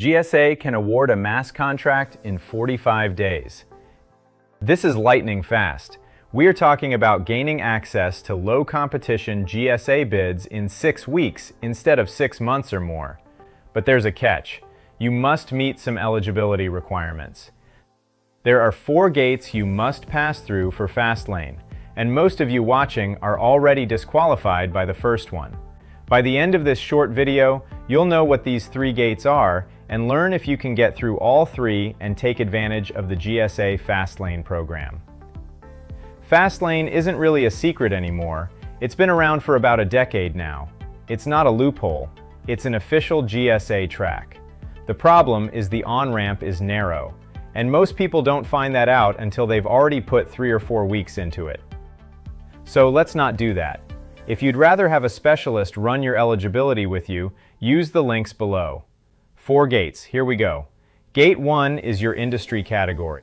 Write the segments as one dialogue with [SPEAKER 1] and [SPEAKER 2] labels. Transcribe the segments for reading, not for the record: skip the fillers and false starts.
[SPEAKER 1] GSA can award a mass contract in 45 days. This is lightning fast. We are talking about gaining access to low-competition GSA bids in 6 weeks instead of 6 months or more. But there's a catch. You must meet some eligibility requirements. There are 4 gates you must pass through for Fast Lane, and most of you watching are already disqualified by the first one. By the end of this short video, you'll know what these 3 gates are and learn if you can get through all 3 and take advantage of the GSA Fast Lane program. Fast Lane isn't really a secret anymore. It's been around for about a decade now. It's not a loophole. It's an official GSA track. The problem is the on-ramp is narrow, and most people don't find that out until they've already put 3 or 4 weeks into it. So let's not do that. If you'd rather have a specialist run your eligibility with you, use the links below. 4 gates, here we go. Gate 1 is your industry category.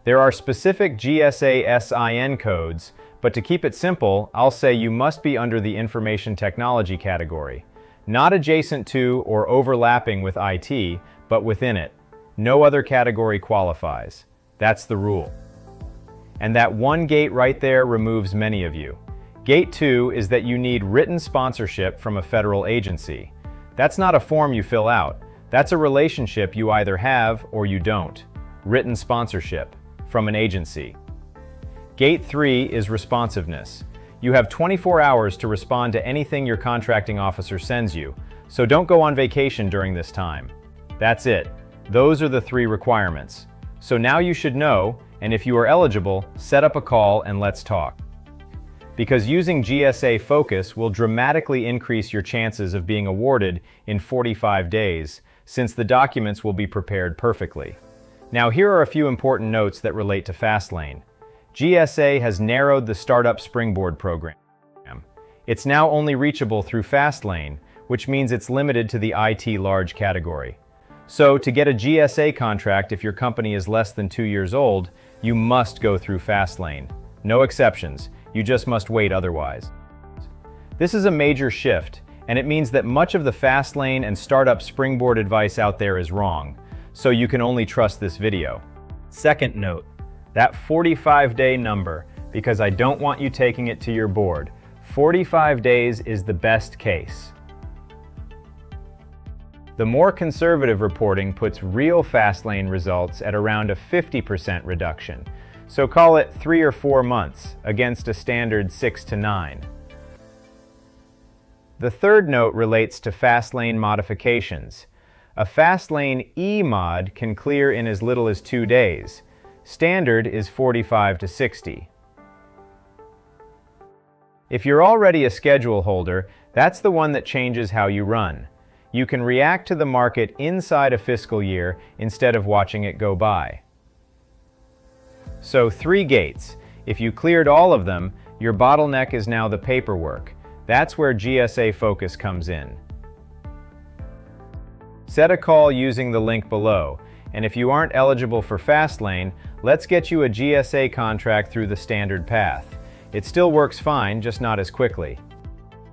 [SPEAKER 1] There are specific GSA SIN codes, but to keep it simple, I'll say you must be under the information technology category. Not adjacent to or overlapping with IT, but within it. No other category qualifies. That's the rule. And that one gate right there removes many of you. Gate 2 is that you need written sponsorship from a federal agency. That's not a form you fill out. That's a relationship you either have or you don't. Written sponsorship from an agency. Gate 3 is responsiveness. You have 24 hours to respond to anything your contracting officer sends you, so don't go on vacation during this time. That's it. Those are the 3 requirements. So now you should know, and if you are eligible, set up a call and let's talk. Because using GSA Focus will dramatically increase your chances of being awarded in 45 days, since the documents will be prepared perfectly. Now here are a few important notes that relate to Fast Lane. GSA has narrowed the Startup Springboard program. It's now only reachable through Fast Lane, which means it's limited to the IT large category. So to get a GSA contract if your company is less than 2 years old, you must go through Fast Lane. No exceptions, you just must wait otherwise. This is a major shift, and it means that much of the Fast Lane and Startup Springboard advice out there is wrong, so you can only trust this video. Second note, that 45-day number, because I don't want you taking it to your board. 45 days is the best case. The more conservative reporting puts real Fast Lane results at around a 50% reduction, so call it 3 or 4 months against a standard 6 to 9. The third note relates to Fast Lane modifications. A Fast Lane eMod can clear in as little as 2 days. Standard is 45 to 60. If you're already a schedule holder, that's the one that changes how you run. You can react to the market inside a fiscal year instead of watching it go by. So 3 gates. If you cleared all of them, your bottleneck is now the paperwork. That's where GSA Focus comes in. Set a call using the link below, and if you aren't eligible for Fast Lane, let's get you a GSA contract through the standard path. It still works fine, just not as quickly.